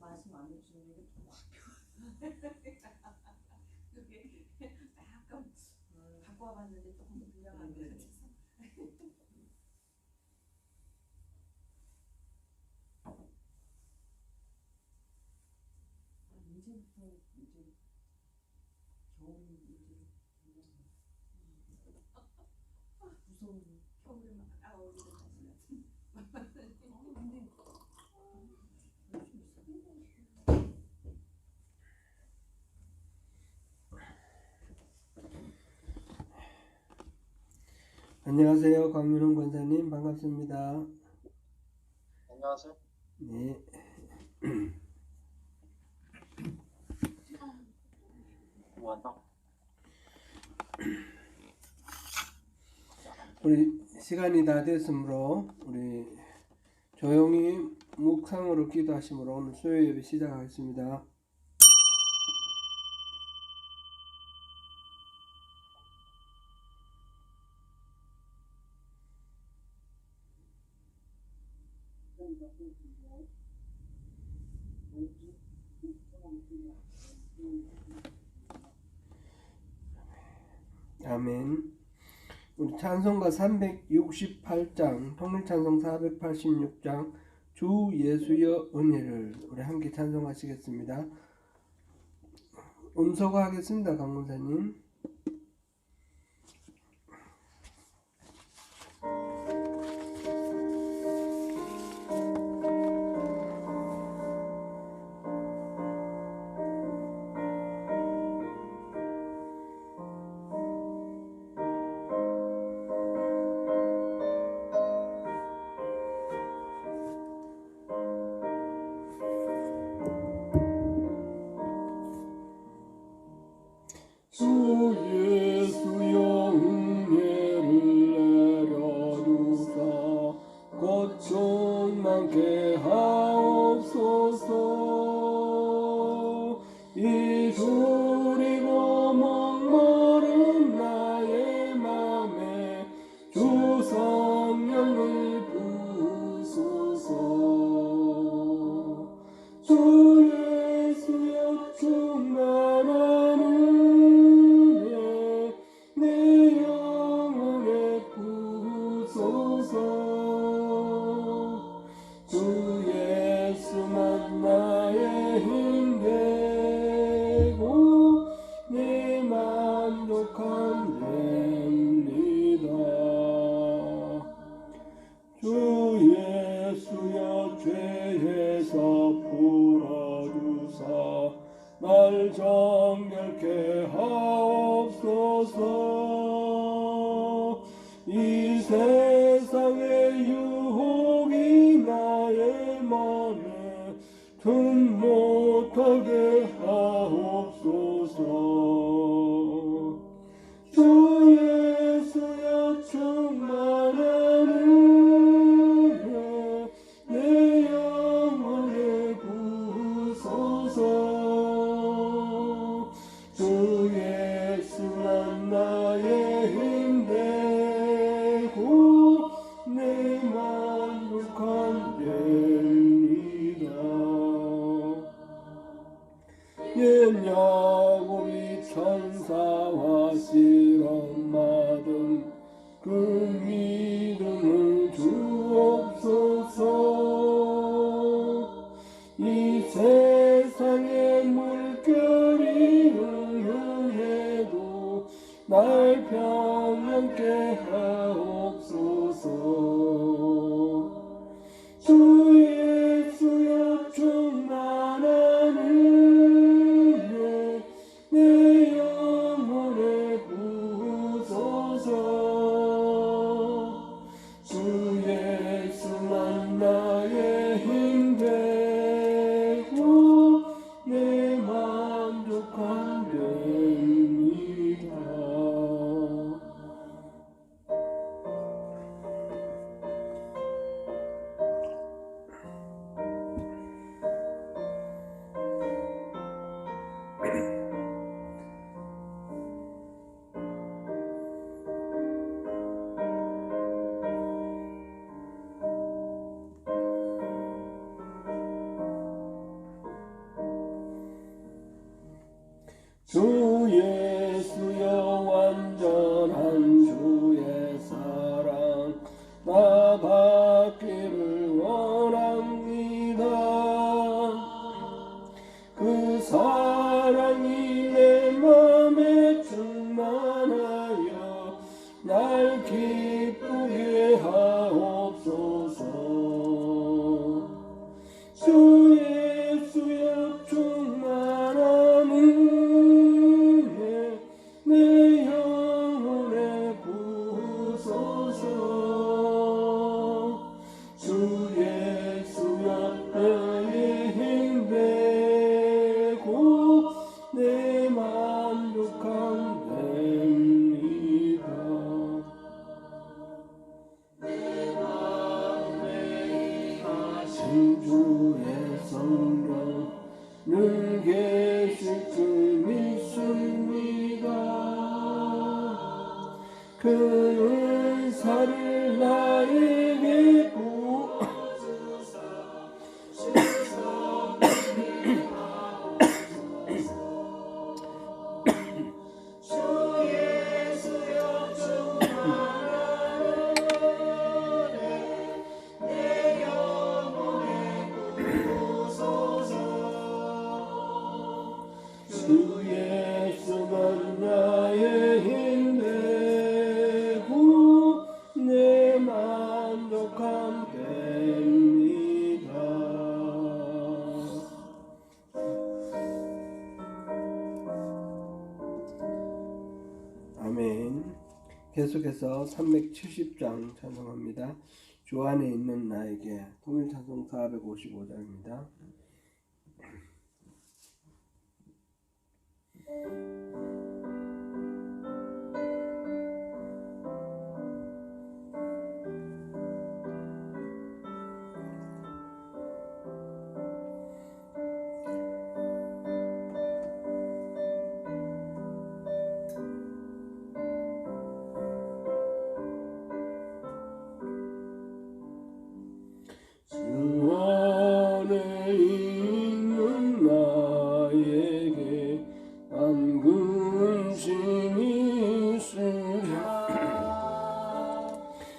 말씀 안 해주시는 게 또확 그게 약간 갖고 와봤는데 조금 불량한 것 같아서. 이제부터 이제 겨울이 이제 무서운 겨울에 막 어디를 가시나. 근데 안녕하세요. 강민홍 권사님 반갑습니다. 안녕하세요. 네. 뭐하나? 우리 시간이 다 됐으므로 우리 조용히 묵상으로 기도하심으로 오늘 수요 예배 시작하겠습니다. 아멘. 우리 찬송가 368장, 통일찬송 486장, 주 예수여 은혜를 우리 함께 찬송하시겠습니다. 음소거 하겠습니다. 강문사님. 주 예수여 은혜를 내려주사 곧 충만케 하옵소서. 이주리고 목마른 나의 맘에 주 성령을 부으소서. 주 예수여 충만한 내 영혼에 부으소서. 주 예수만 나의 힘 되고 내 만족한 됩니다. 주 예수여 죄에서 풀어주사 날 정결케 하옵소서. 이 세상의 유혹이 나의 맘에 틈 못하게 하옵소서. 주 예수여 충만한 은혜 내 영혼에 부으소서. 주 예수만 나의 힘 되고 내 만족한 됩니다. 주 예수만 나의 힘 되고 내 만족함 됩니다. 아멘. 계속해서 370장 찬송합니다. 주 안에 있는 나에게. 통일 찬송 455장입니다. 주 안에 있는 나에게 난 근심이 있으랴.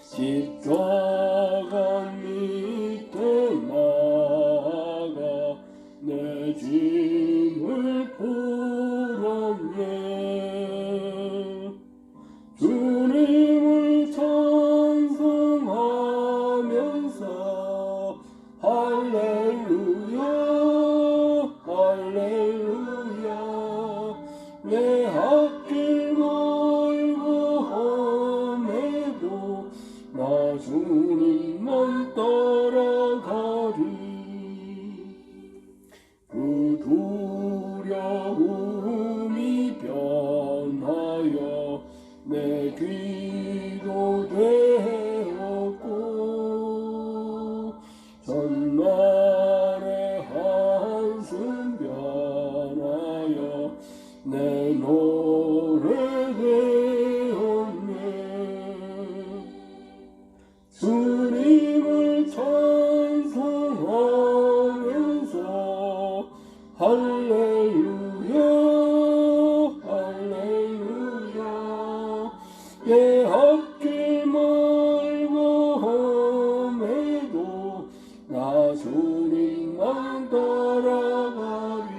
십자가 밑에 나가 내 짐을 풀었네. 주님을 찬송하면서 할렐루야 할렐루야 내 앞길 멀고 험해도 나 주님만 따라가리. 그 두려움이 변하여 내 귀도 되었고 전날의 한숨 변하여 내 노래 되었네. 주님을 찬송하면서 할렐루야 할렐루야 내 앞길 멀고 험해도 나 주님만 따라가리.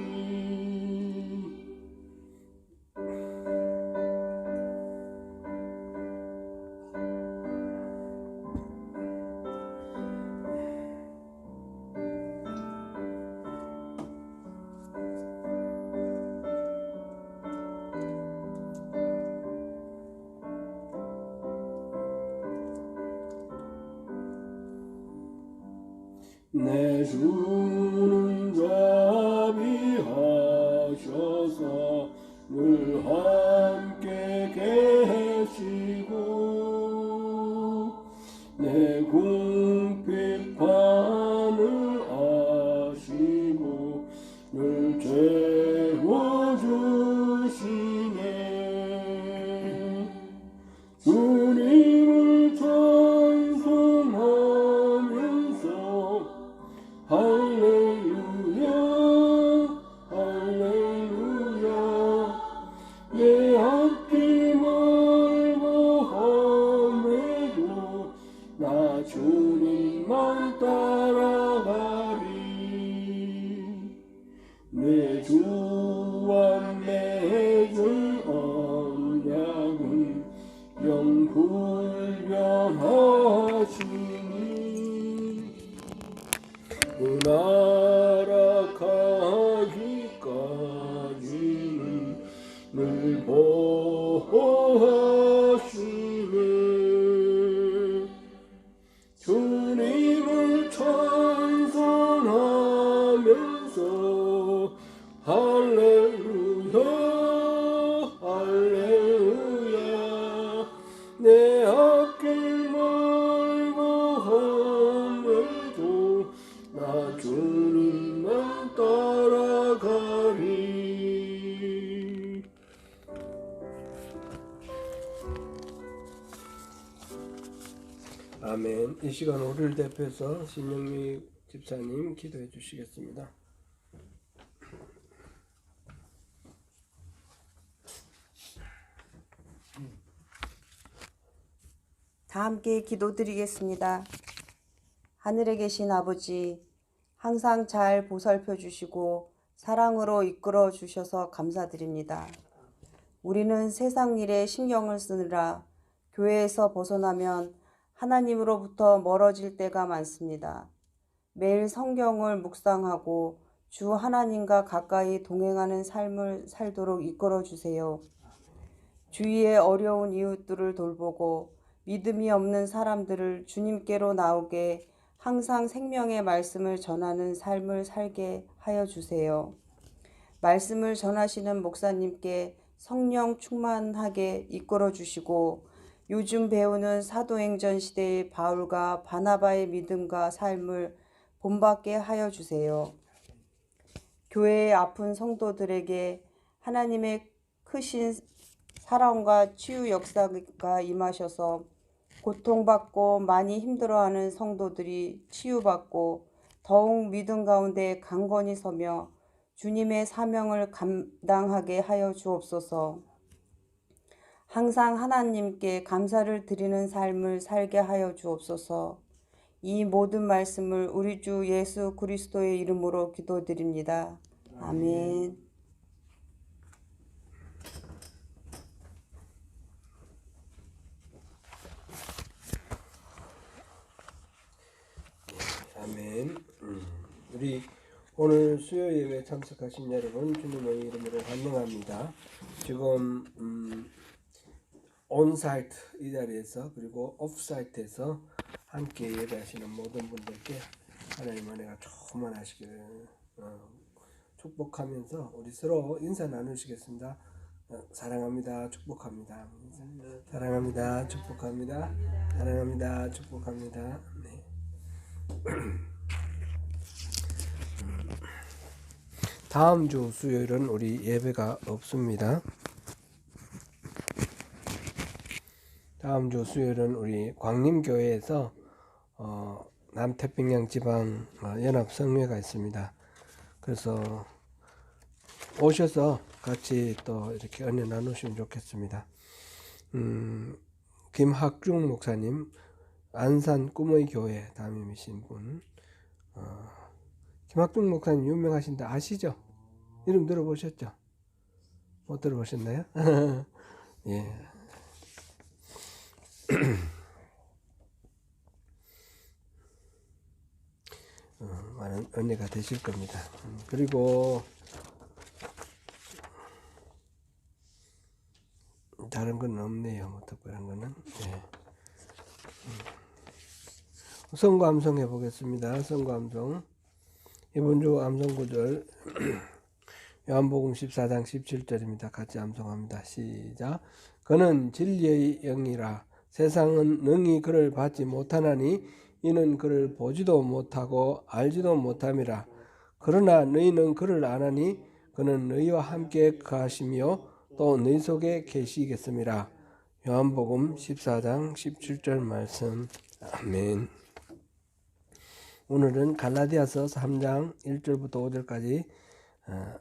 내 주는 자비하셔서 늘 함께 계시고 내 궁핍함을 아시고 늘 채워주시네. 주님을 찬송하면서 할렐루야 할렐루야 내 앞길 멀고 험해도 나 주님만 따라가리. 내 주와 맺은 언약은 영불변하시니 그 나라 가기까지는 늘 보호하시네. 주님을 찬송하면서 할렐루야 할렐루야 내 앞길 멀고 험해도 나 주님만 따라가리. 아멘. 이 시간 우리를 대표해서 신영미 집사님 기도해 주시겠습니다. 다 함께 기도드리겠습니다. 하늘에 계신 아버지, 항상 잘 보살펴 주시고 사랑으로 이끌어 주셔서 감사드립니다. 우리는 세상 일에 신경을 쓰느라 교회에서 벗어나면 하나님으로부터 멀어질 때가 많습니다. 매일 성경을 묵상하고 주 하나님과 가까이 동행하는 삶을 살도록 이끌어 주세요. 주위의 어려운 이웃들을 돌보고 믿음이 없는 사람들을 주님께로 나오게 항상 생명의 말씀을 전하는 삶을 살게 하여 주세요. 말씀을 전하시는 목사님께 성령 충만하게 이끌어 주시고 요즘 배우는 사도행전 시대의 바울과 바나바의 믿음과 삶을 본받게 하여 주세요. 교회의 아픈 성도들에게 하나님의 크신 사랑과 치유 역사가 임하셔서 고통받고 많이 힘들어하는 성도들이 치유받고 더욱 믿음 가운데 강건히 서며 주님의 사명을 감당하게 하여 주옵소서. 항상 하나님께 감사를 드리는 삶을 살게 하여 주옵소서. 이 모든 말씀을 우리 주 예수 그리스도의 이름으로 기도드립니다. 아멘. 아멘. 우리 오늘 수요 예배 참석하신 여러분 주님의 이름으로 환영합니다. 지금 온사이트 이 자리에서 그리고 오프사이트에서 함께 예배하시는 모든 분들께 하나님 은혜가 충만하시기를 축복하면서 우리 서로 인사 나누시겠습니다. 사랑합니다. 축복합니다. 사랑합니다. 축복합니다. 사랑합니다. 축복합니다. 네. 다음 주 수요일은 우리 예배가 없습니다. 다음 주 수요일은 우리 광림교회에서 남태평양 지방 연합 성회가 있습니다. 그래서 오셔서 같이 또 이렇게 은혜 나누시면 좋겠습니다. 김학중 목사님 안산 꿈의 교회 담임이신 분, 김학중 목사님 유명하신데 아시죠? 이름 들어보셨죠? 못 들어보셨나요? 예. 많은 은혜가 되실 겁니다. 그리고 다른 건 없네요. 뭐 특별한 거는. 예. 선거 암송 해보겠습니다. 선거 암송. 이번 주 암송 구절 요한복음 14장 17절입니다. 같이 암송합니다. 시작. 그는 진리의 영이라 세상은 능히 그를 받지 못하나니 이는 그를 보지도 못하고 알지도 못함이라. 그러나 너희는 그를 아나니 그는 너희와 함께 거하시며 또 너희 속에 계시겠음이라. 요한복음 14장 17절 말씀. 아멘. 오늘은 갈라디아서 3장 1절부터 5절까지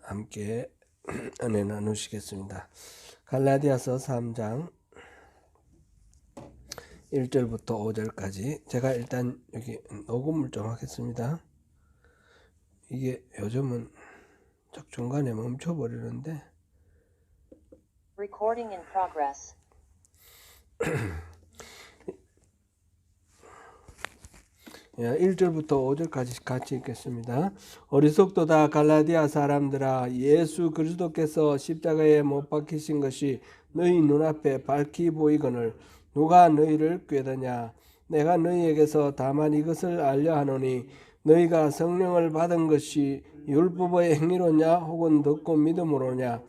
함께 은혜 나누시겠습니다. 갈라디아서 3장 1절부터 5절까지 제가 일단 여기 녹음을 좀 하겠습니다. 이게 요즘은 중간에 멈춰버리는데 Recording in progress. 1절부터 5절까지 같이 읽겠습니다. 어리석도다 갈라디아 사람들아, 예수 그리스도께서 십자가에 못 박히신 것이 너희 눈앞에 밝히 보이거늘 누가 너희를 꾀더냐. 내가 너희에게서 다만 이것을 알려 하노니 너희가 성령을 받은 것이 율법의 행위로냐 혹은 듣고 믿음으로냐.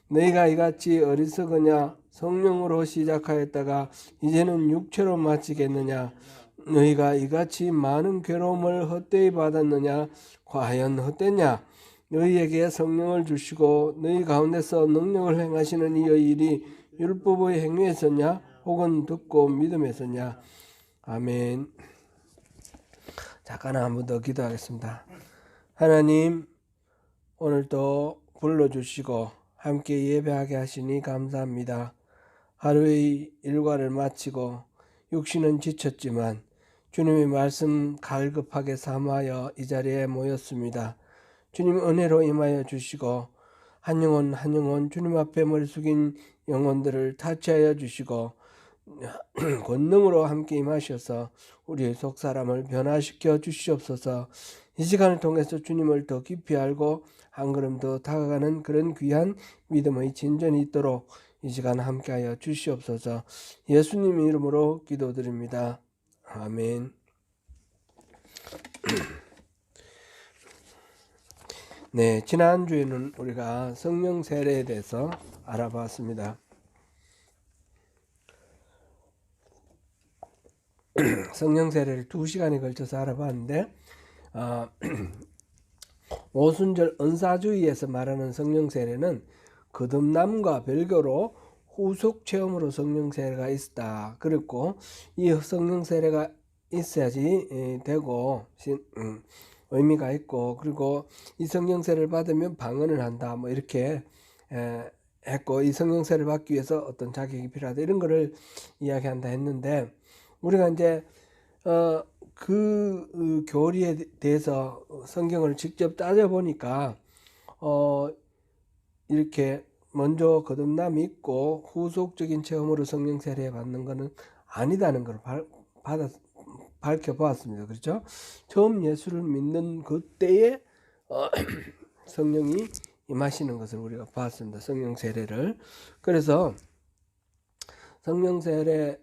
너희가 이같이 어리석으냐. 성령으로 시작하였다가 이제는 육체로 마치겠느냐. 너희가 이같이 많은 괴로움을 헛되이 받았느냐. 과연 헛되냐. 너희에게 성령을 주시고 너희 가운데서 능력을 행하시는 이의 일이 율법의 행위에서냐 혹은 듣고 믿음에서냐. 아멘. 잠깐 한 번 더 기도하겠습니다. 하나님, 오늘도 불러주시고 함께 예배하게 하시니 감사합니다. 하루의 일과를 마치고 육신은 지쳤지만 주님의 말씀 갈급하게 삼하여 이 자리에 모였습니다. 주님 은혜로 임하여 주시고 한 영혼 주님 앞에 머리 숙인 영혼들을 타치하여 주시고 권능으로 함께 임하셔서 우리의 속사람을 변화시켜 주시옵소서. 이 시간을 통해서 주님을 더 깊이 알고 한 걸음 더 다가가는 그런 귀한 믿음의 진전이 있도록 이 시간 함께하여 주시옵소서. 예수님 이름으로 기도드립니다. 아멘. 네, 지난주에는 우리가 성령 세례에 대해서 알아봤습니다. 성령 세례를 2시간에 걸쳐서 알아봤는데 오순절 은사주의에서 말하는 성령 세례는 거듭남과 별개로 후속 체험으로 성령 세례가 있다. 그랬고 이 성령 세례가 있어야지 되고 의미가 있고, 그리고 이 성령 세례를 받으면 방언을 한다. 뭐 이렇게 했고, 이 성령 세례를 받기 위해서 어떤 자격이 필요하다. 이런 거를 이야기한다 했는데, 우리가 이제 그 교리에 대해서 성경을 직접 따져보니까 이렇게 먼저 거듭남이 있고 후속적인 체험으로 성령 세례 받는 것은 아니다는 걸 밝혀보았습니다. 그렇죠? 처음 예수를 믿는 그때에 성령이 임하시는 것을 우리가 봤습니다. 성령 세례를. 그래서 성령 세례는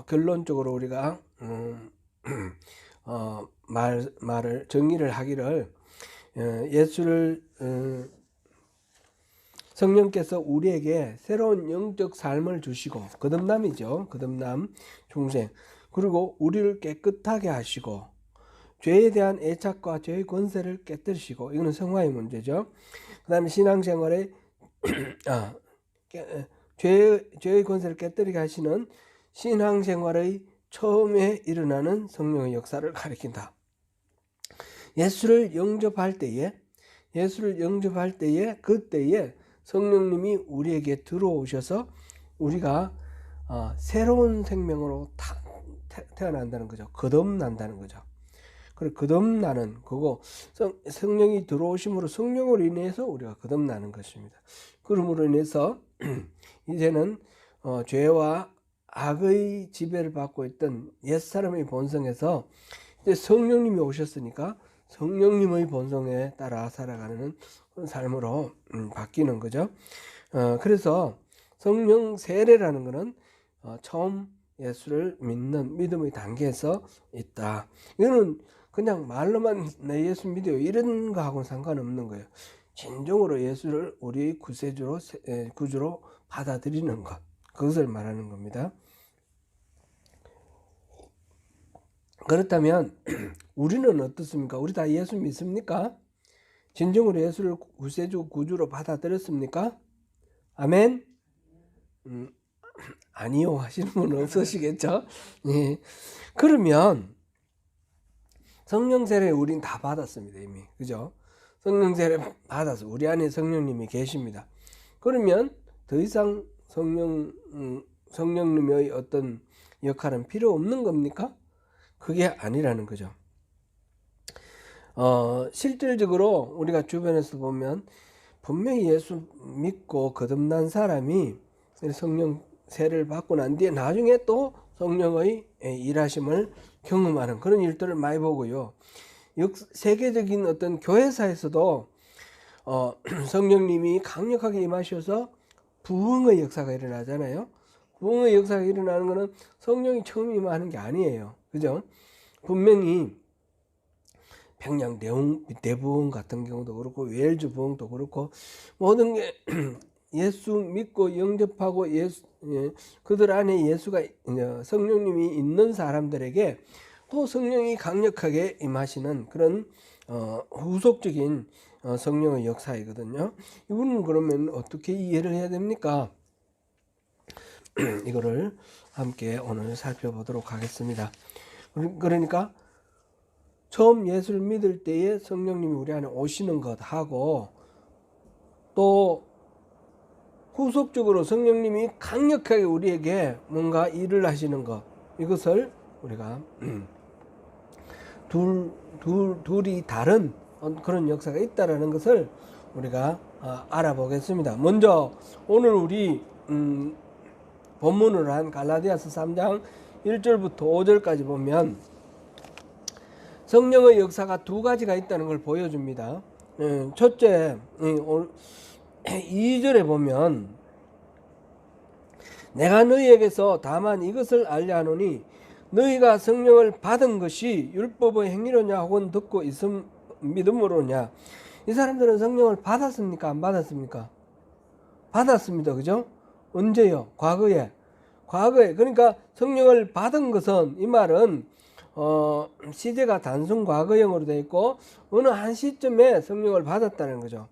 결론적으로 우리가 말을 정의를 하기를 예수를 성령께서 우리에게 새로운 영적 삶을 주시고, 거듭남이죠. 거듭남, 중생. 그리고 우리를 깨끗하게 하시고 죄에 대한 애착과 죄의 권세를 깨뜨리시고, 이거는 성화의 문제죠. 그 다음에 신앙생활에 죄의 권세를 깨뜨리게 하시는 신앙생활의 처음에 일어나는 성령의 역사를 가리킨다. 예수를 영접할 때에 그때에 성령님이 우리에게 들어오셔서 우리가 새로운 생명으로 태어난다는 거죠. 거듭난다는 거죠. 그리고 거듭나는 그거 성령이 들어오심으로 성령으로 인해서 우리가 거듭나는 것입니다. 그러므로 인해서 이제는 죄와 악의 지배를 받고 있던 옛사람의 본성에서 이제 성령님이 오셨으니까 성령님의 본성에 따라 살아가는 그런 삶으로 바뀌는 거죠. 그래서 성령 세례라는 것은 처음 예수를 믿는 믿음의 단계에서 있다. 이거는 그냥 말로만 내 예수 믿어요 이런 거하고는 상관없는 거예요. 진정으로 예수를 우리의 구주로 받아들이는 것, 그것을 말하는 겁니다. 그렇다면 우리는 어떻습니까? 우리 다 예수 믿습니까? 진정으로 예수를 구주로 받아들였습니까? 아멘? 아니요 하시는 분은 없으시겠죠? 예. 그러면 성령 세례 우린 다 받았습니다. 이미. 그죠? 성령 세례 받아서 우리 안에 성령님이 계십니다. 그러면 더 이상 성령님의 어떤 역할은 필요 없는 겁니까? 그게 아니라는 거죠. 실질적으로 우리가 주변에서 보면 분명히 예수 믿고 거듭난 사람이 성령 세례를 받고 난 뒤에 나중에 또 성령의 일하심을 경험하는 그런 일들을 많이 보고요. 세계적인 어떤 교회사에서도 성령님이 강력하게 임하셔서 부흥의 역사가 일어나잖아요. 부흥의 역사가 일어나는 것은 성령이 처음 임하는 게 아니에요. 그죠? 분명히 평양 대부흥 같은 경우도 그렇고 웨일즈 부흥도 그렇고 모든 게 예수 믿고 영접하고 그들 안에 예수가 성령님이 있는 사람들에게 또 성령이 강력하게 임하시는 그런 후속적인 성령의 역사이거든요. 이거는 그러면 어떻게 이해를 해야 됩니까? 이거를 함께 오늘 살펴보도록 하겠습니다. 그러니까 처음 예수를 믿을 때에 성령님이 우리 안에 오시는 것하고 또 후속적으로 성령님이 강력하게 우리에게 뭔가 일을 하시는 것, 이것을 우리가 둘 둘이 다른 그런 역사가 있다라는 것을 우리가 알아보겠습니다. 먼저 오늘 우리 본문으로 한 갈라디아서 3장 1절부터 5절까지 보면 성령의 역사가 두 가지가 있다는 걸 보여줍니다. 첫째 2절에 보면 내가 너희에게서 다만 이것을 알려 하노니 너희가 성령을 받은 것이 율법의 행위로냐 혹은 듣고 있음 믿음으로냐. 이 사람들은 성령을 받았습니까? 안 받았습니까? 받았습니다. 그죠? 언제요? 과거에. 그러니까 성령을 받은 것은, 이 말은 시제가 단순 과거형으로 되어 있고 어느 한 시점에 성령을 받았다는 거죠.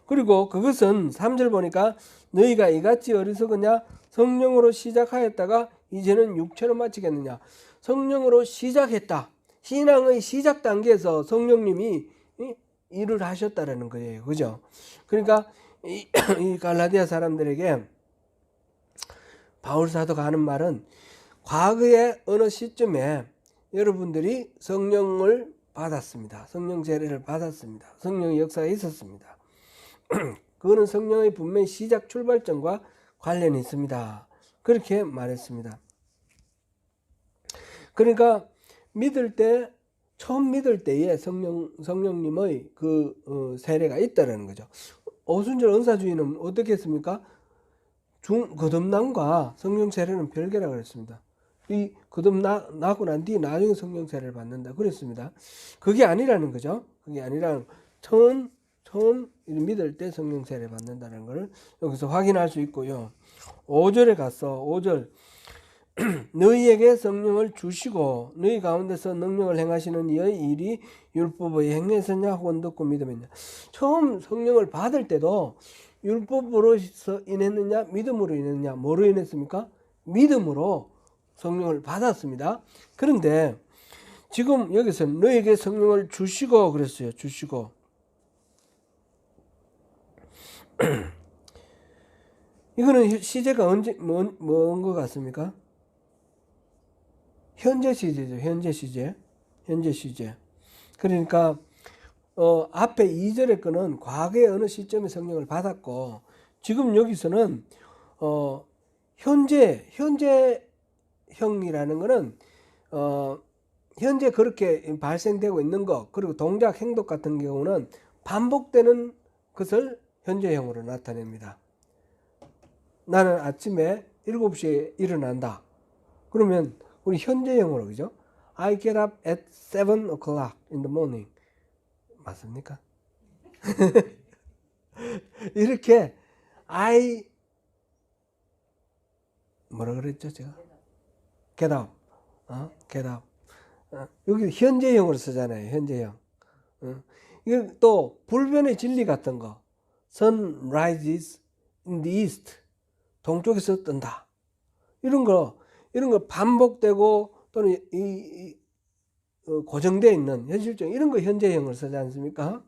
그리고 그것은 3절 보니까 너희가 이같이 어리석으냐 성령으로 시작하였다가 이제는 육체로 마치겠느냐. 성령으로 시작했다. 신앙의 시작 단계에서 성령님이 일을 하셨다라는 거예요. 그죠? 그러니까 이 갈라디아 사람들에게 바울 사도가 하는 말은 과거의 어느 시점에 여러분들이 성령을 받았습니다. 성령 세례를 받았습니다. 성령의 역사가 있었습니다. 그거는 성령의 분명히 시작 출발점과 관련이 있습니다. 그렇게 말했습니다. 그러니까 처음 믿을 때에 성령님의 그 세례가 있다라는 거죠. 오순절 은사주의는 어떻게 했습니까? 거듭남과 성령 세례는 별개라고 그랬습니다. 이 거듭나고 난 뒤에 나중에 성령 세례를 받는다 그랬습니다. 그게 아니라는 거죠. 그게 아니라 처음 믿을 때 성령 세례 받는다는 걸 여기서 확인할 수 있고요. 5절에 가서 5절 너희에게 성령을 주시고 너희 가운데서 능력을 행하시는 이의 일이 율법의 행위에서냐 혹은 듣고 믿음이냐. 처음 성령을 받을 때도 율법으로서 인했느냐 믿음으로 인했느냐. 뭐로 인했습니까? 믿음으로 성령을 받았습니다. 그런데 지금 여기서 너희에게 성령을 주시고 그랬어요. 주시고. 이거는 시제가 언제 뭔 것 같습니까? 현재 시제죠. 현재 시제. 그러니까 앞에 2절의 거는 과거의 어느 시점에 성령을 받았고 지금 여기서는 현재형이라는 거는 현재 그렇게 발생되고 있는 것, 그리고 동작 행동 같은 경우는 반복되는 것을 현재형으로 나타냅니다. 나는 아침에 7시에 일어난다. 그러면 우리 현재형으로, 그죠? I get up at 7 o'clock in the morning. 맞습니까? 이렇게 뭐라 그랬죠 제가? get up. get up. 여기 현재형으로 쓰잖아요. 현재형. 이거 또 불변의 진리 같은 거. Sun rises in the east. 동쪽에서 뜬다. 이런 거 반복되고 또는 고정되어 있는 현실적 이런 거 현재형을 쓰지 않습니까?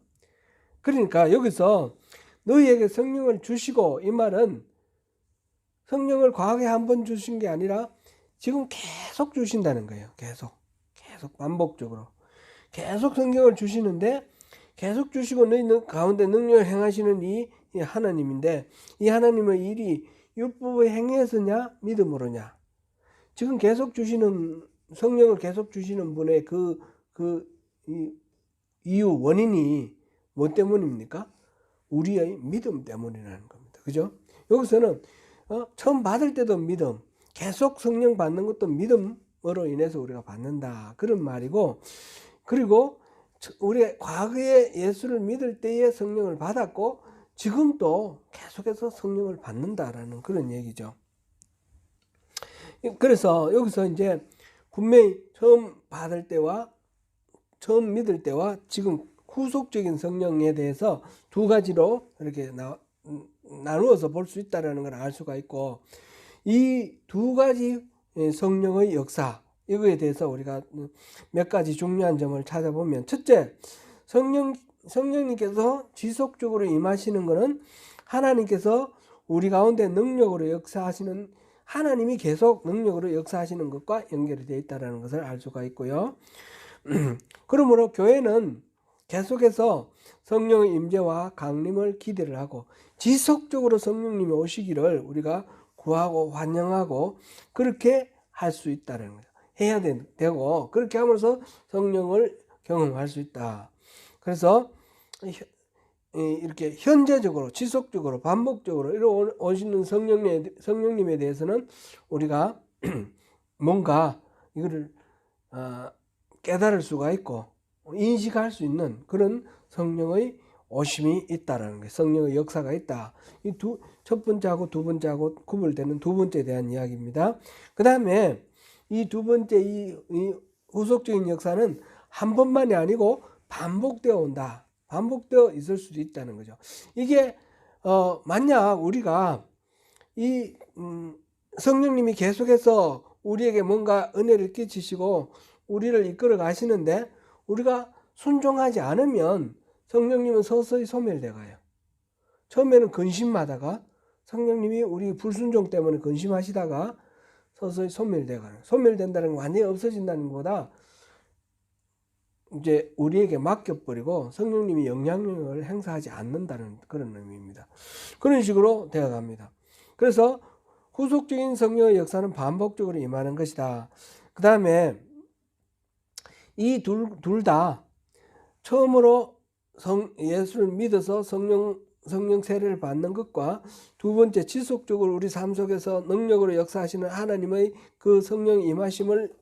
그러니까 여기서 너희에게 성령을 주시고, 이 말은 성령을 과거에 한 번 주신 게 아니라 지금 계속 주신다는 거예요. 계속 반복적으로 계속 성령을 주시는데, 계속 주시고 너희 가운데 능력을 행하시는 이 하나님인데, 이 하나님의 일이 율법의 행위에서냐 믿음으로냐. 지금 계속 주시는 성령을 계속 주시는 분의 이 이유 원인이 뭐 때문입니까? 우리의 믿음 때문이라는 겁니다. 그죠? 여기서는 처음 받을 때도 믿음, 계속 성령 받는 것도 믿음으로 인해서 우리가 받는다, 그런 말이고, 그리고 우리 과거에 예수를 믿을 때에 성령을 받았고 지금도 계속해서 성령을 받는다라는 그런 얘기죠. 그래서 여기서 이제 분명히 처음 받을 때와 처음 믿을 때와 지금 후속적인 성령에 대해서 두 가지로 이렇게 나누어서 볼 수 있다는 걸 알 수가 있고, 이 두 가지 성령의 역사, 이거에 대해서 우리가 몇 가지 중요한 점을 찾아보면, 첫째, 성령님께서 지속적으로 임하시는 것은 하나님께서 우리 가운데 능력으로 역사하시는, 하나님이 계속 능력으로 역사하시는 것과 연결이 되어 있다는 것을 알 수가 있고요. 그러므로 교회는 계속해서 성령의 임재와 강림을 기대를 하고 지속적으로 성령님이 오시기를 우리가 구하고 환영하고 그렇게 할 수 있다는 거죠. 해야 되고 그렇게 함으로써 성령을 경험할 수 있다. 그래서 이렇게 현재적으로 지속적으로 반복적으로 오시는 성령님에 대해서는 우리가 뭔가 이거를 깨달을 수가 있고 인식할 수 있는 그런 성령의 오심이 있다라는 거예요. 성령의 역사가 있다. 이 첫 번째하고 두 번째하고 구별되는 두 번째에 대한 이야기입니다. 그 다음에 이 두 번째 이 후속적인 역사는 한 번만이 아니고 반복되어 온다. 반복되어 있을 수도 있다는 거죠. 이게 만약 우리가 이 성령님이 계속해서 우리에게 뭔가 은혜를 끼치시고 우리를 이끌어 가시는데 우리가 순종하지 않으면 성령님은 서서히 소멸돼 가요. 처음에는 근심하다가 성령님이 우리 불순종 때문에 근심하시다가 서서히 소멸돼 가는. 소멸된다는 건 완전히 없어진다는 것보다 이제 우리에게 맡겨버리고 성령님이 영향력을 행사하지 않는다는 그런 의미입니다. 그런 식으로 되어갑니다. 그래서 후속적인 성령의 역사는 반복적으로 임하는 것이다. 그 다음에 이 둘 다 처음으로 예수를 믿어서 성령 세례를 받는 것과 두 번째 지속적으로 우리 삶 속에서 능력으로 역사하시는 하나님의 그 성령 임하심을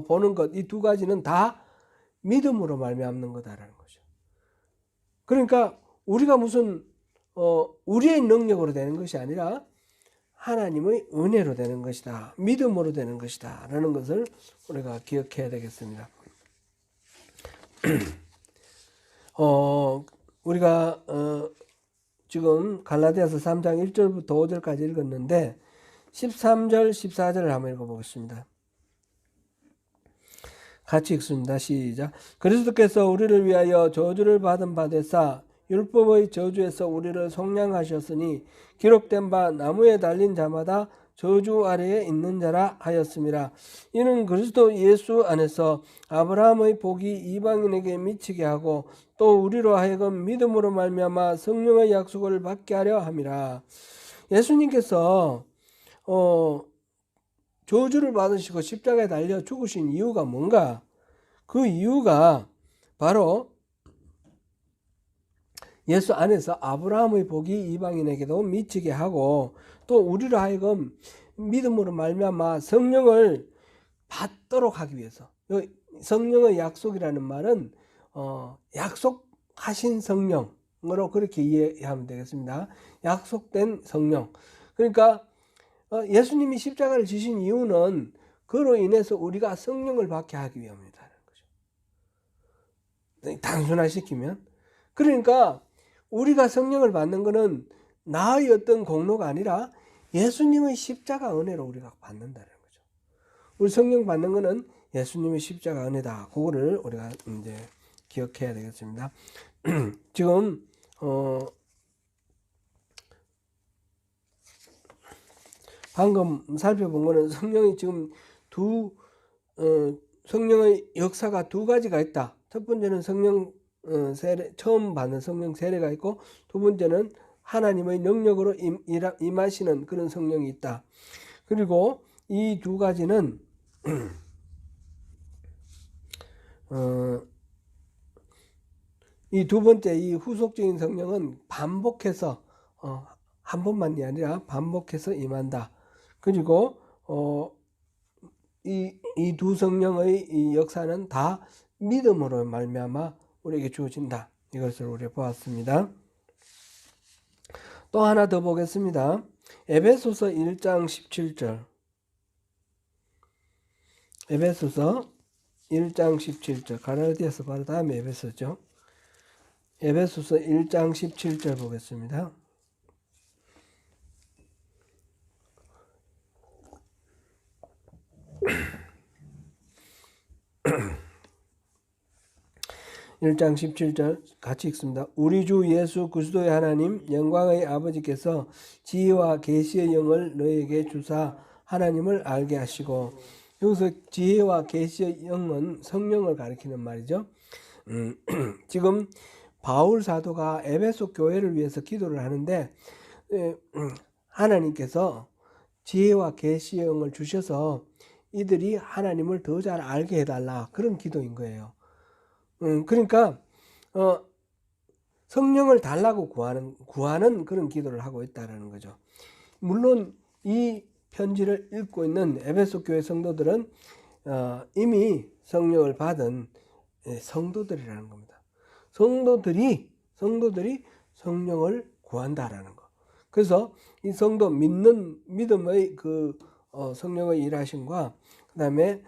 보는 것, 이 두 가지는 다 믿음으로 말미암는 거다라는 거죠. 그러니까 우리가 무슨 우리의 능력으로 되는 것이 아니라 하나님의 은혜로 되는 것이다. 믿음으로 되는 것이다. 라는 것을 우리가 기억해야 되겠습니다. 우리가 지금 갈라디아서 3장 1절부터 5절까지 읽었는데 13절, 14절을 한번 읽어보겠습니다. 같이 읽습니다. 시작. 그리스도께서 우리를 위하여 저주를 받은 바 되사 율법의 저주에서 우리를 속량하셨으니 기록된 바 나무에 달린 자마다 저주 아래에 있는 자라 하였음이라. 이는 그리스도 예수 안에서 아브라함의 복이 이방인에게 미치게 하고 또 우리로 하여금 믿음으로 말미암아 성령의 약속을 받게 하려 함이라. 예수님께서 저주를 받으시고 십자가에 달려 죽으신 이유가 뭔가? 그 이유가 바로 예수 안에서 아브라함의 복이 이방인에게도 미치게 하고 또 우리로 하여금 믿음으로 말미암아 성령을 받도록 하기 위해서. 성령의 약속이라는 말은 약속하신 성령으로 그렇게 이해하면 되겠습니다. 약속된 성령. 그러니까 예수님이 십자가를 지신 이유는 그로 인해서 우리가 성령을 받게 하기 위함이라는 거죠. 단순화시키면. 그러니까 우리가 성령을 받는 것은 나의 어떤 공로가 아니라 예수님의 십자가 은혜로 우리가 받는다는 거죠. 우리 성령 받는 것은 예수님의 십자가 은혜다. 그거를 우리가 이제 기억해야 되겠습니다. 지금 방금 살펴본 거는 성령이 지금 성령의 역사가 두 가지가 있다. 첫 번째는 성령 세례, 처음 받는 성령 세례가 있고 두 번째는 하나님의 능력으로 임하시는 그런 성령이 있다. 그리고 이 두 가지는 이 두 번째 이 후속적인 성령은 반복해서 한 번만이 아니라 반복해서 임한다. 그리고 이 두 성령의 이 역사는 다 믿음으로 말미암아 우리에게 주어진다. 이것을 우리 보았습니다. 또 하나 더 보겠습니다. 에베소서 1장 17절. 에베소서 1장 17절. 갈라디아서 바로 다음에 에베소죠. 에베소서 1장 17절 보겠습니다. (1장 17절) 같이 읽습니다. 우리 주 예수 그리스도의 하나님 영광의 아버지께서 지혜와 계시의 영을 너에게 주사 하나님을 알게 하시고 여기서 지혜와 계시의 영은 성령을 가리키는 말이죠. 지금 바울 사도가 에베소 교회를 위해서 기도를 하는데 하나님께서 지혜와 계시의 영을 주셔서 이들이 하나님을 더 잘 알게 해달라, 그런 기도인 거예요. 그러니까 성령을 달라고 구하는 그런 기도를 하고 있다는 거죠. 물론 이 편지를 읽고 있는 에베소 교회 성도들은 이미 성령을 받은 성도들이라는 겁니다. 성도들이 성령을 구한다라는 거. 그래서 이 성도 믿음의 그 성령의 일하심과 그 다음에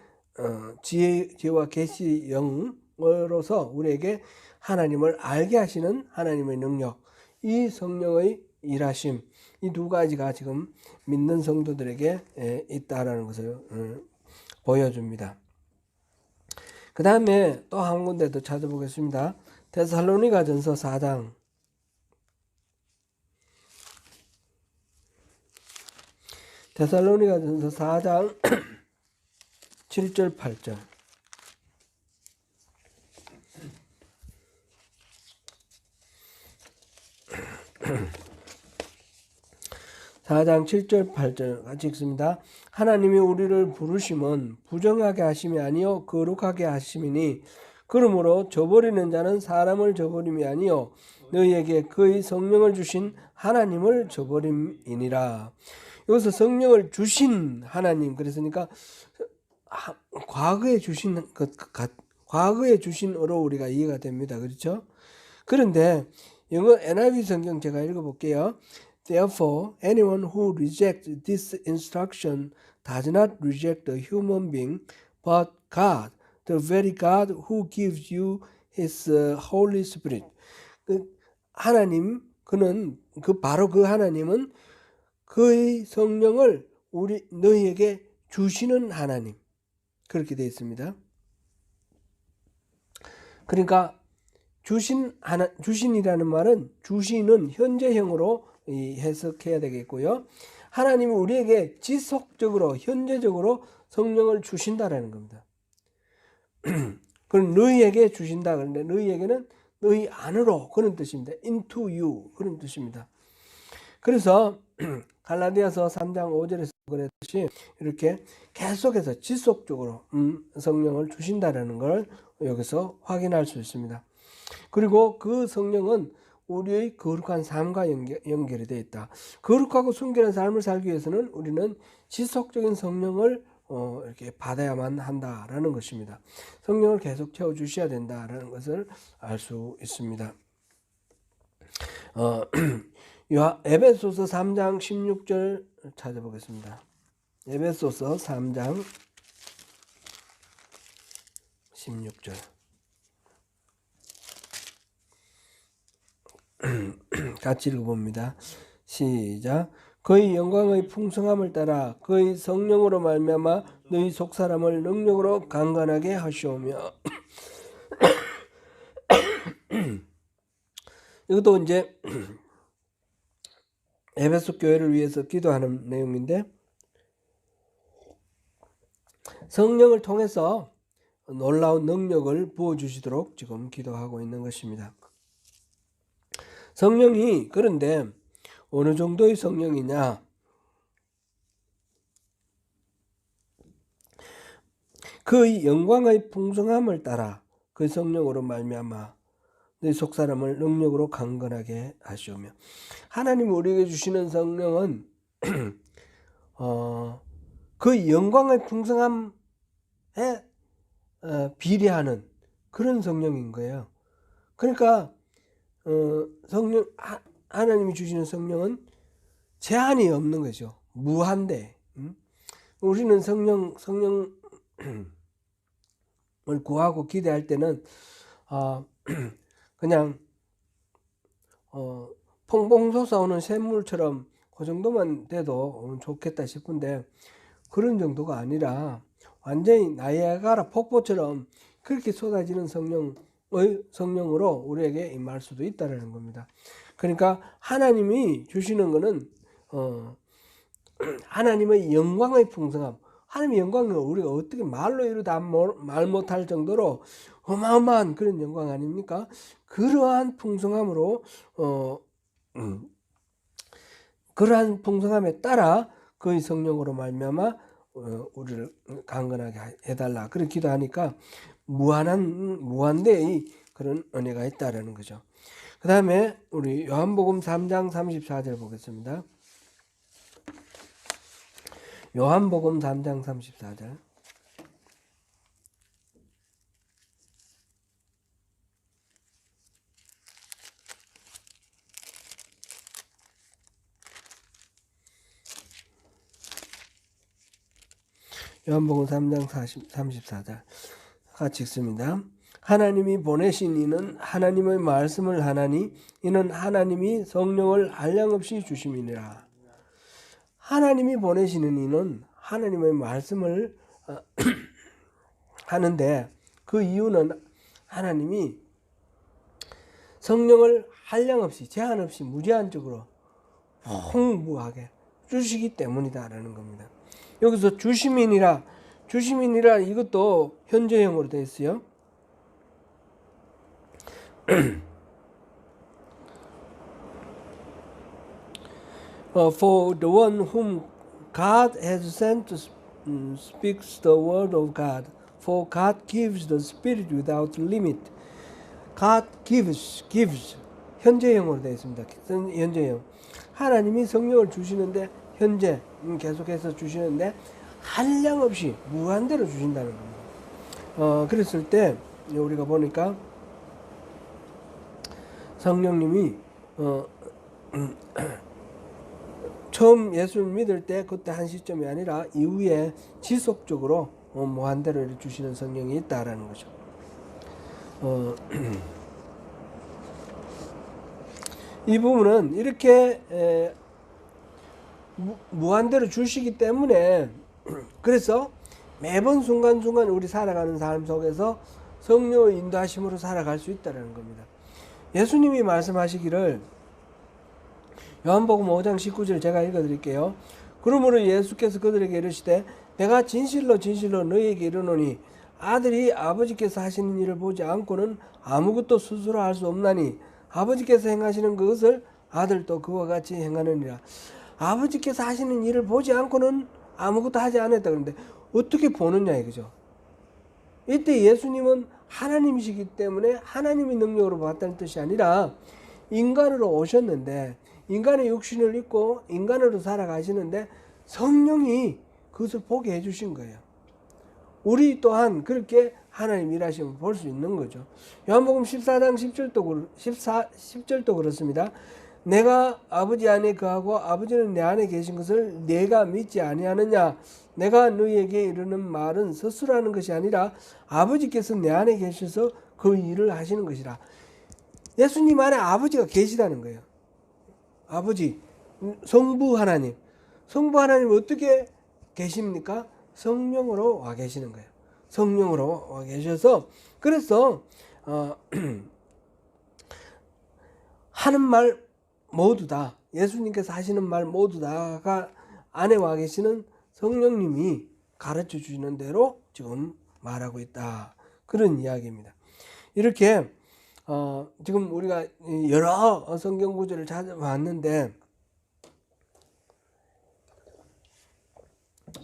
지혜와 계시 영으로서 우리에게 하나님을 알게 하시는 하나님의 능력, 이 성령의 일하심, 이 두 가지가 지금 믿는 성도들에게 있다라는 것을 보여줍니다. 그 다음에 또 한 군데 더 찾아보겠습니다. 데살로니가전서 4장. 데살로니가전서 4장 7절 8절. 4장 7절 8절 같이 읽습니다. 하나님이 우리를 부르심은 부정하게 하심이 아니요 거룩하게 하심이니 그러므로 저버리는 자는 사람을 저버림이 아니요 너희에게 그의 성령을 주신 하나님을 저버림이니라. 여기서 성령을 주신 하나님, 그랬으니까 과거에 주신 과거에 주신으로 우리가 이해가 됩니다. 그렇죠? 그런데 영어 NIV 성경 제가 읽어볼게요. Therefore, anyone who rejects this instruction does not reject a human being, but God, the very God who gives you His Holy Spirit. 하나님, 바로 그 하나님은 그의 성령을 너희에게 주시는 하나님. 그렇게 되어 있습니다. 그러니까 주신이라는 말은 주시는 현재형으로 해석해야 되겠고요. 하나님이 우리에게 지속적으로 현재적으로 성령을 주신다라는 겁니다. 그럼 너희에게 주신다. 그런데 너희에게는 너희 안으로, 그런 뜻입니다. into you, 그런 뜻입니다. 그래서 갈라디아서 3장 5절에서 그랬듯이 이렇게 계속해서 지속적으로 성령을 주신다라는 걸 여기서 확인할 수 있습니다. 그리고 그 성령은 우리의 거룩한 삶과 연결이 되어 있다. 거룩하고 순결한 삶을 살기 위해서는 우리는 지속적인 성령을 이렇게 받아야만 한다라는 것입니다. 성령을 계속 채워주셔야 된다라는 것을 알 수 있습니다. 에베소서 3장 16절 찾아보겠습니다. 에베소서 3장 16절. 같이 읽어봅니다. 시작. 그의 영광의 풍성함을 따라 그의 성령으로 말미암아 너희 속사람을 능력으로 강건하게 하시오며. 이것도 이제 에베소 교회를 위해서 기도하는 내용인데, 성령을 통해서 놀라운 능력을 부어주시도록 지금 기도하고 있는 것입니다. 성령이 그런데 어느 정도의 성령이냐? 그의 영광의 풍성함을 따라 그 성령으로 말미암아 내 속사람을 능력으로 강건하게 하시오며. 하나님이 우리에게 주시는 성령은 그 영광의 풍성함에 비례하는 그런 성령인 거예요. 그러니까 하나님이 주시는 성령은 제한이 없는 거죠. 무한대. 우리는 성령을 구하고 기대할 때는 그냥 퐁퐁 솟아오는 샘물처럼 그 정도만 돼도 좋겠다 싶은데, 그런 정도가 아니라 완전히 나이아가라 폭포처럼 그렇게 쏟아지는 성령으로 우리에게 임할 수도 있다는 겁니다. 그러니까 하나님이 주시는 것은 하나님의 영광의 풍성함, 하나님의 영광을 우리가 어떻게 말로 이루다 말 못할 정도로 어마어마한 그런 영광 아닙니까? 그러한 풍성함으로 그러한 풍성함에 따라 그의 성령으로 말미암아 우리를 강건하게 해달라 그렇게 기도하니까 무한대의 그런 은혜가 있다라는 거죠. 그 다음에 우리 요한복음 3장 34절 보겠습니다. 요한복음 3장 34절. 요한복음 3장 34절 같이 읽습니다. 하나님이 보내신 이는 하나님의 말씀을 하나니 이는 하나님이 성령을 한량없이 주심이니라. 하나님이 보내시는 이는 하나님의 말씀을 하는데 그 이유는 하나님이 성령을 한량없이 제한 없이 무제한적으로 풍부하게 주시기 때문이다라는 겁니다. 여기서 주심이니라 이것도 현재형으로 되어 있어요. For the one whom God has sent speaks the word of God. For God gives the Spirit without limit. God gives 현재형으로 되어 있습니다. 현재형. 하나님이 성령을 주시는데 현재 계속해서 주시는데 한량없이 무한대로 주신다는 겁니다. 그랬을 때 우리가 보니까 성령님이 처음 예수를 믿을 때 그때 한 시점이 아니라 이후에 지속적으로 무한대로 주시는 성령이 있다라는 거죠. 이 부분은 이렇게 무한대로 주시기 때문에 그래서 매번 순간순간 우리 살아가는 삶 속에서 성령의 인도하심으로 살아갈 수 있다는 겁니다. 예수님이 말씀하시기를 요한복음 5장 19절 제가 읽어드릴게요. 그러므로 예수께서 그들에게 이르시되 내가 진실로 너희에게 이르노니 아들이 아버지께서 하시는 일을 보지 않고는 아무것도 스스로 할 수 없나니 아버지께서 행하시는 그것을 아들도 그와 같이 행하느니라. 아버지께서 하시는 일을 보지 않고는 아무것도 하지 않았다. 그런데 어떻게 보느냐 이거죠. 이때 예수님은 하나님이시기 때문에 하나님의 능력으로 봤다는 뜻이 아니라 인간으로 오셨는데 인간의 육신을 입고 인간으로 살아가시는데 성령이 그것을 보게 해주신 거예요. 우리 또한 그렇게 하나님 일하심을 볼 수 있는 거죠. 요한복음 14장 10절도 그렇습니다. 내가 아버지 안에 거하고 아버지는 내 안에 계신 것을 내가 믿지 아니하느냐. 내가 너희에게 이르는 말은 스스로 하는 것이 아니라 아버지께서 내 안에 계셔서 그 일을 하시는 것이라. 예수님 안에 아버지가 계시다는 거예요. 아버지, 성부 하나님. 성부 하나님 어떻게 계십니까? 성령으로 와 계시는 거예요. 성령으로 와 계셔서 그래서 하는 말 모두 다 예수님께서 하시는 말 모두 다가 안에 와 계시는 성령님이 가르쳐 주시는 대로 지금 말하고 있다. 그런 이야기입니다. 이렇게 지금 우리가 여러 성경 구절을 찾아봤는데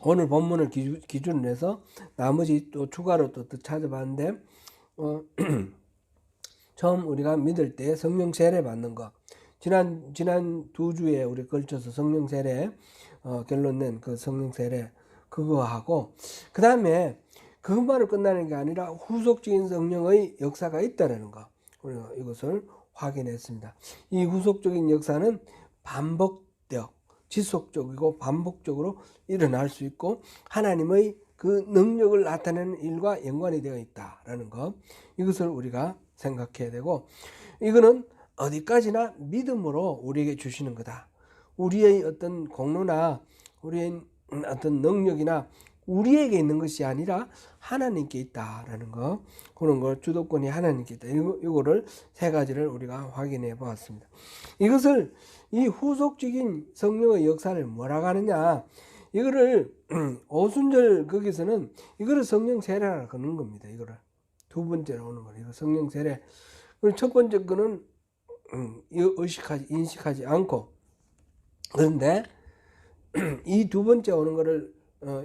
오늘 본문을 기준으로 해서 나머지 또 추가로 또 찾아봤는데 처음 우리가 믿을 때 성령 세례 받는 거 지난 두 주에 우리 걸쳐서 성령 세례 결론 낸 그 성령 세례 그거 하고 그 다음에 그것만으로 끝나는 게 아니라 후속적인 성령의 역사가 있다라는 거 우리가 이것을 확인했습니다. 이 후속적인 역사는 지속적이고 반복적으로 일어날 수 있고 하나님의 그 능력을 나타내는 일과 연관이 되어 있다라는 것 이것을 우리가 생각해야 되고 이거는 어디까지나 믿음으로 우리에게 주시는 거다. 우리의 어떤 공로나 우리의 어떤 능력이나 우리에게 있는 것이 아니라 하나님께 있다라는 거 그런 걸 주도권이 하나님께 있다. 이거를 세 가지를 우리가 확인해 보았습니다. 이것을 이 후속적인 성령의 역사를 뭐라고 하느냐 이거를 오순절 거기서는 이거를 성령 세례라 그러는 겁니다. 이거를 두 번째로 오는 거예요. 이거 성령 세례. 그리고 첫 번째 거는 인식하지 않고, 그런데 이 두 번째 오는 거를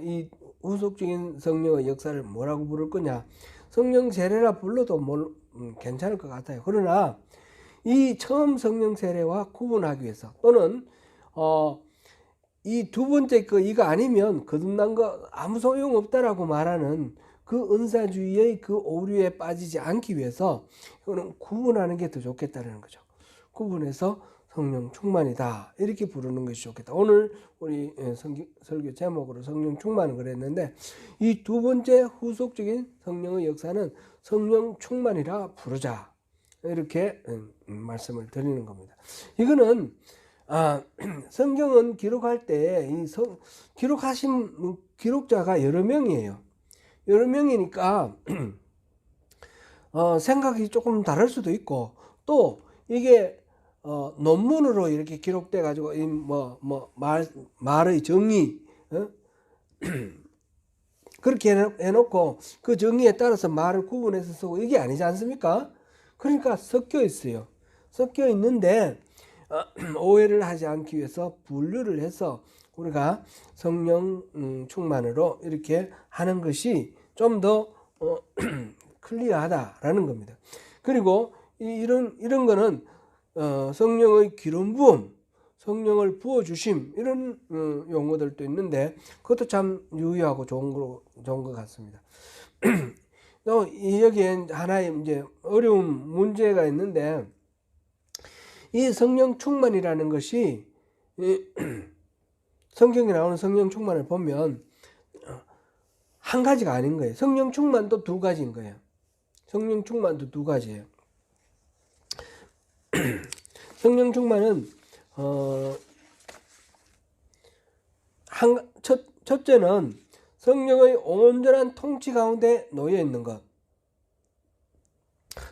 이 후속적인 성령의 역사를 뭐라고 부를 거냐? 성령 세례라 불러도 괜찮을 것 같아요. 그러나 이 처음 성령 세례와 구분하기 위해서, 또는 이 두 번째 이거 아니면 거듭난 거 아무 소용 없다라고 말하는 그 은사주의의 그 오류에 빠지지 않기 위해서 이거는 구분하는 게 더 좋겠다는 거죠. 구분해서 성령 충만이다 이렇게 부르는 것이 좋겠다. 오늘 우리 설교 제목으로 성령 충만을 그랬는데, 이 두 번째 후속적인 성령의 역사는 성령 충만이라 부르자 이렇게 말씀을 드리는 겁니다. 이거는 성경은 기록할 때 기록하신 기록자가 여러 명이에요. 여러 명이니까 생각이 조금 다를 수도 있고, 또 이게 논문으로 이렇게 기록돼 가지고 말의 정의 그렇게 해놓고 그 정의에 따라서 말을 구분해서 쓰고 이게 아니지 않습니까? 그러니까 섞여 있어요. 섞여 있는데 오해를 하지 않기 위해서 분류를 해서 우리가 성령 충만으로 이렇게 하는 것이 좀 더 클리어하다라는 겁니다. 그리고 이런 거는 성령의 기름 부음, 성령을 부어 주심 이런 용어들도 있는데 그것도 참 유의하고 좋은 것 같습니다. 또 여기에 하나의 이제 어려운 문제가 있는데, 이 성령 충만이라는 것이 성경에 나오는 성령 충만을 보면 한 가지가 아닌 거예요. 성령 충만도 두 가지인 거예요. 성령 충만도 두 가지예요. 성령 충만은 첫째는 성령의 온전한 통치 가운데 놓여 있는 것.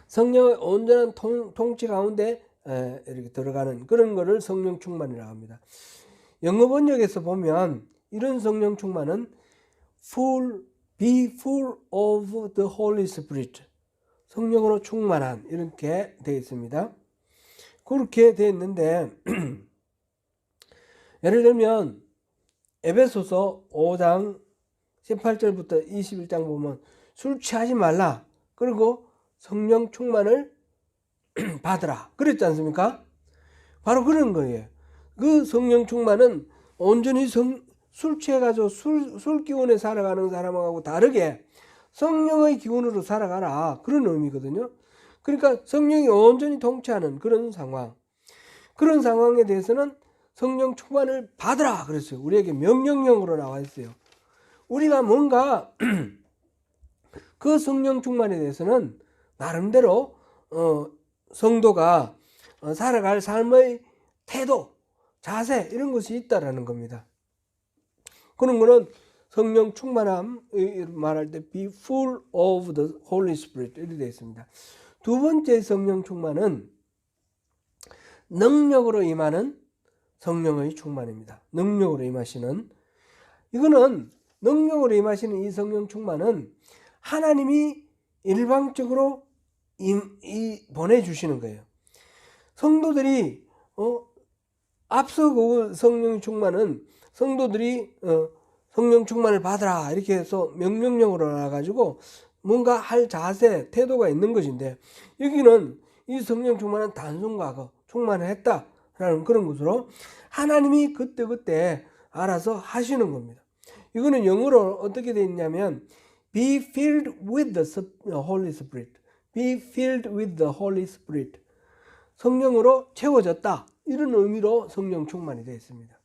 성령의 온전한 통치 가운데 이렇게 들어가는 그런 거를 성령 충만이라고 합니다. 영어 번역에서 보면 이런 성령 충만은 be full of the Holy Spirit, 성령으로 충만한 이렇게 되어 있습니다. 그렇게 되어 있는데 예를 들면 에베소서 5장 18절부터 21장 보면 술 취하지 말라, 그리고 성령 충만을 받으라 그랬지 않습니까? 바로 그런 거예요. 그 성령 충만은 온전히 술 취해가지고 술 기운에 살아가는 사람하고 다르게 성령의 기운으로 살아가라 그런 의미거든요. 그러니까 성령이 온전히 통치하는 그런 상황, 그런 상황에 대해서는 성령 충만을 받으라 그랬어요. 우리에게 명령형으로 나와 있어요. 우리가 뭔가 그 성령 충만에 대해서는 나름대로 성도가 살아갈 삶의 태도, 자세 이런 것이 있다라는 겁니다. 그런 거는 성령 충만함 말할 때 be full of the Holy Spirit 이렇게 되어 있습니다. 두 번째 성령 충만은 능력으로 임하는 성령의 충만입니다. 능력으로 임하시는, 이거는 능력으로 임하시는 이 성령 충만은 하나님이 일방적으로 보내주시는 거예요. 성도들이 앞서 그 성령 충만은 성도들이 성령 충만을 받으라 이렇게 해서 명령령으로 나가지고 뭔가 할 자세, 태도가 있는 것인데, 여기는 이 성령 충만은 단순 과거 충만을 했다라는 그런 것으로 하나님이 그때그때 알아서 하시는 겁니다. 이거는 영어로 어떻게 되어 있냐면 be filled with the Holy Spirit, be filled with the Holy Spirit, 성령으로 채워졌다 이런 의미로 성령 충만이 되어 있습니다.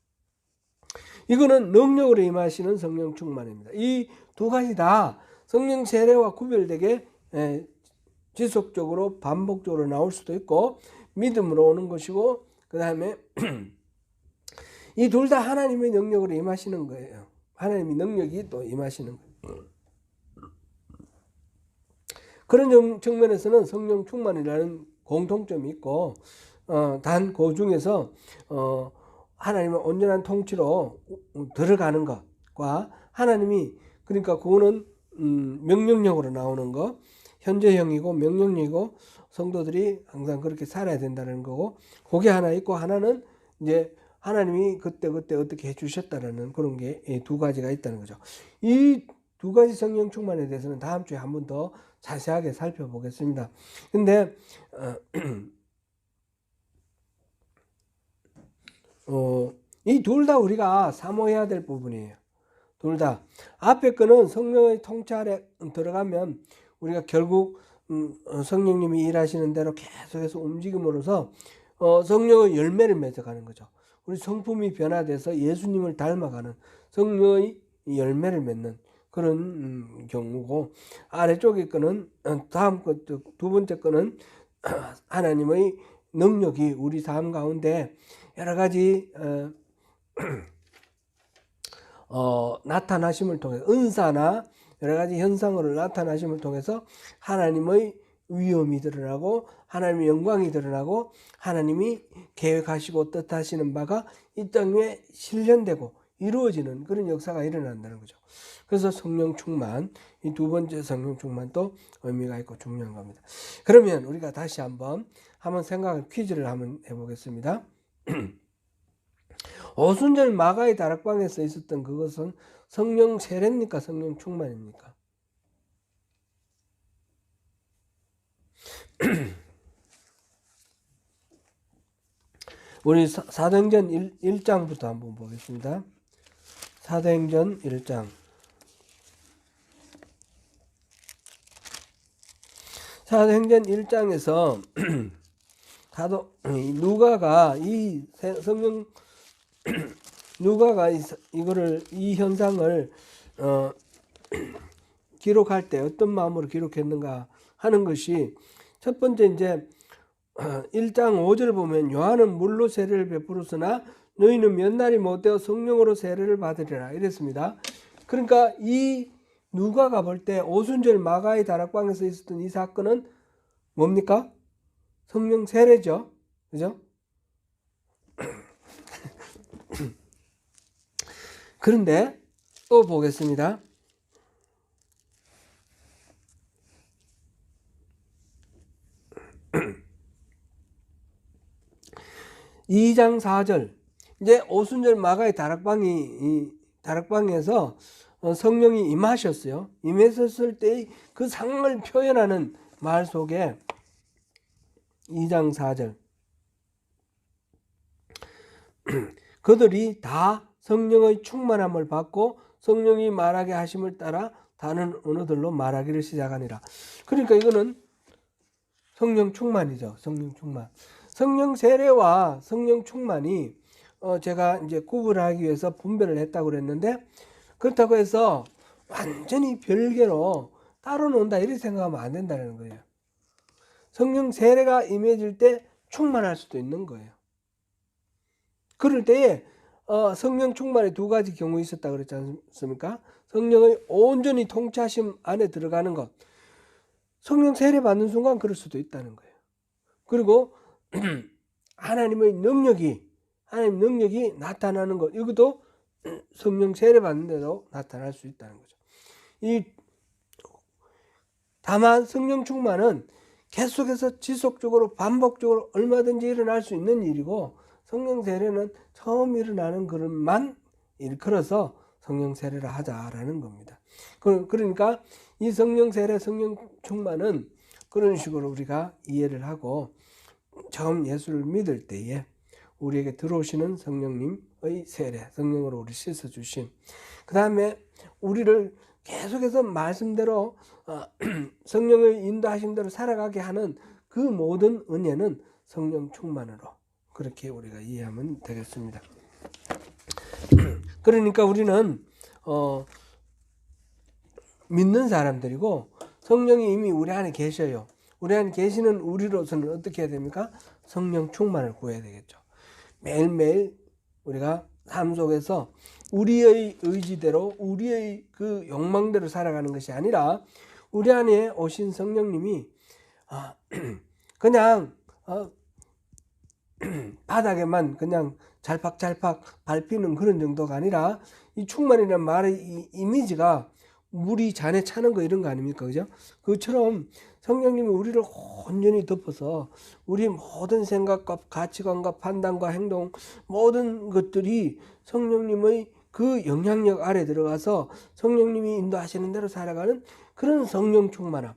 이거는 능력으로 임하시는 성령 충만입니다. 이 두 가지 다 성령 세례와 구별되게 지속적으로 반복적으로 나올 수도 있고 믿음으로 오는 것이고, 그 다음에 이 둘 다 하나님의 능력으로 임하시는 거예요. 하나님의 능력이 또 임하시는 거예요. 그런 측면에서는 성령 충만이라는 공통점이 있고, 단 그 중에서 하나님의 온전한 통치로 들어가는 것과 하나님이 그러니까 그거는 명령력으로 나오는 거, 현재형이고 명령력이고 성도들이 항상 그렇게 살아야 된다는 거고, 그게 하나 있고 하나는 이제 하나님이 그때 어떻게 해주셨다라는 그런 게 두 가지가 있다는 거죠. 이 두 가지 성령 충만에 대해서는 다음 주에 한 번 더 자세하게 살펴보겠습니다. 근데 이 둘 다 우리가 사모해야 될 부분이에요. 둘 다. 앞에 거는 성령의 통찰에 들어가면 우리가 결국 성령님이 일하시는 대로 계속해서 움직임으로써 성령의 열매를 맺어가는 거죠. 우리 성품이 변화돼서 예수님을 닮아가는 성령의 열매를 맺는 그런 경우고, 아래쪽에 거는 다음 것, 두 번째 거는 하나님의 능력이 우리 삶 가운데 여러 가지 나타나심을 통해 은사나 여러 가지 현상으로 나타나심을 통해서 하나님의 위엄이 드러나고 하나님의 영광이 드러나고 하나님이 계획하시고 뜻하시는 바가 이 땅에 실현되고 이루어지는 그런 역사가 일어난다는 거죠. 그래서 성령 충만, 이 두 번째 성령 충만도 의미가 있고 중요한 겁니다. 그러면 우리가 다시 한번 생각을 퀴즈를 한번 해보겠습니다. 오순절 마가의 다락방에서 있었던 그것은 성령 세례입니까? 성령 충만입니까? 우리 사도행전 1장부터 한번 보겠습니다. 사도행전 1장. 사도행전 1장에서 누가가 이 성령 누가가 이 현상을 기록할 때 어떤 마음으로 기록했는가 하는 것이, 첫 번째 이제 1장 5절 보면 요한은 물로 세례를 베풀었으나 너희는 몇 날이 못되어 성령으로 세례를 받으리라 이랬습니다. 그러니까 이 누가가 볼 때 오순절 마가의 다락방에서 있었던 이 사건은 뭡니까? 성령 세례죠. 그죠? 그런데 또 보겠습니다. 2장 4절. 이제 오순절 마가의 다락방에서 성령이 임하셨어요. 임했을 때의 그 상황을 표현하는 말 속에 2장 4절. 그들이 다 성령의 충만함을 받고 성령이 말하게 하심을 따라 다른 언어들로 말하기를 시작하니라. 그러니까 이거는 성령 충만이죠. 성령 충만. 성령 세례와 성령 충만이 제가 이제 구분하기 위해서 분별을 했다고 그랬는데, 그렇다고 해서 완전히 별개로 따로 논다 이렇게 생각하면 안 된다는 거예요. 성령 세례가 임해질 때 충만할 수도 있는 거예요. 그럴 때에 성령 충만의 두 가지 경우 있었다 그랬지 않습니까? 성령의 온전히 통치하심 안에 들어가는 것. 성령 세례 받는 순간 그럴 수도 있다는 거예요. 그리고 하나님의 능력이 나타나는 것, 이것도 성령 세례 받는데도 나타날 수 있다는 거죠. 다만 성령 충만은 계속해서 지속적으로 반복적으로 얼마든지 일어날 수 있는 일이고, 성령 세례는 처음 일어나는 그릇만 일컬어서 성령 세례를 하자라는 겁니다. 그러니까 이 성령 세례, 성령 충만은 그런 식으로 우리가 이해를 하고, 처음 예수를 믿을 때에 우리에게 들어오시는 성령님의 세례, 성령으로 우리 씻어주심, 그 다음에 우리를 계속해서 말씀대로 성령의 인도하심대로 살아가게 하는 그 모든 은혜는 성령 충만으로 그렇게 우리가 이해하면 되겠습니다. 그러니까 우리는 믿는 사람들이고 성령이 이미 우리 안에 계셔요. 우리 안에 계시는 우리로서는 어떻게 해야 됩니까? 성령 충만을 구해야 되겠죠. 매일매일 우리가 삶 속에서 우리의 의지대로 우리의 그 욕망대로 살아가는 것이 아니라 우리 안에 오신 성령님이 그냥 바닥에만 그냥 잘팍잘팍 밟히는 그런 정도가 아니라 이 충만이라는 말의 이 이미지가 물이 잔에 차는 거 이런 거 아닙니까? 그죠? 그처럼 성령님이 우리를 온전히 덮어서 우리 모든 생각과 가치관과 판단과 행동 모든 것들이 성령님의 그 영향력 아래 들어가서 성령님이 인도하시는 대로 살아가는 그런 성령 충만함.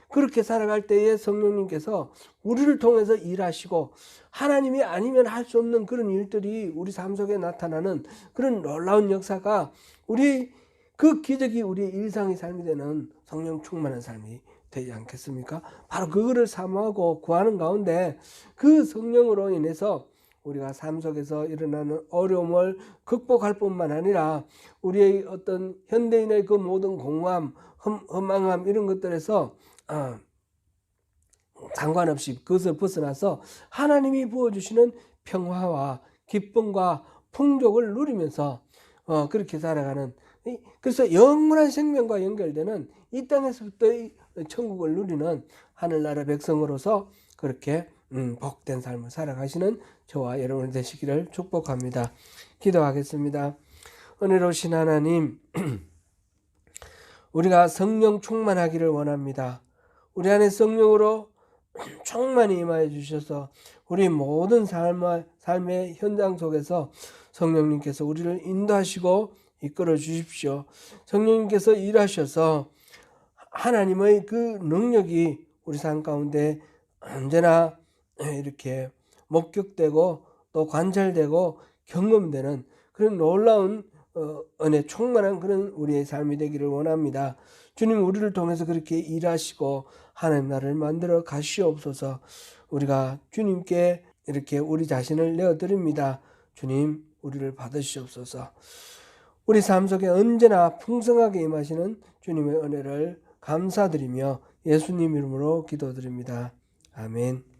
그렇게 살아갈 때에 성령님께서 우리를 통해서 일하시고 하나님이 아니면 할 수 없는 그런 일들이 우리 삶 속에 나타나는 그런 놀라운 역사가 우리 그 기적이 우리의 일상의 삶이 되는 성령 충만한 삶이 되지 않겠습니까? 바로 그거를 사모하고 구하는 가운데 그 성령으로 인해서 우리가 삶 속에서 일어나는 어려움을 극복할 뿐만 아니라 우리의 어떤 현대인의 그 모든 공허함, 허망함 이런 것들에서 상관없이 그것을 벗어나서 하나님이 부어주시는 평화와 기쁨과 풍족을 누리면서 그렇게 살아가는, 그래서 영원한 생명과 연결되는 이 땅에서부터의 천국을 누리는 하늘나라 백성으로서 그렇게 복된 삶을 살아가시는 저와 여러분 되시기를 축복합니다. 기도하겠습니다. 은혜로우신 하나님, 우리가 성령 충만하기를 원합니다. 우리 안에 성령으로 충만히 임하여 주셔서 우리 모든 삶의 현장 속에서 성령님께서 우리를 인도하시고 이끌어 주십시오. 성령님께서 일하셔서 하나님의 그 능력이 우리 삶 가운데 언제나 이렇게 목격되고 또 관찰되고 경험되는 그런 놀라운 은혜 충만한 그런 우리의 삶이 되기를 원합니다. 주님, 우리를 통해서 그렇게 일하시고 하나님 나라를 만들어 가시옵소서. 우리가 주님께 이렇게 우리 자신을 내어드립니다. 주님, 우리를 받으시옵소서. 우리 삶 속에 언제나 풍성하게 임하시는 주님의 은혜를 감사드리며 예수님 이름으로 기도드립니다. 아멘.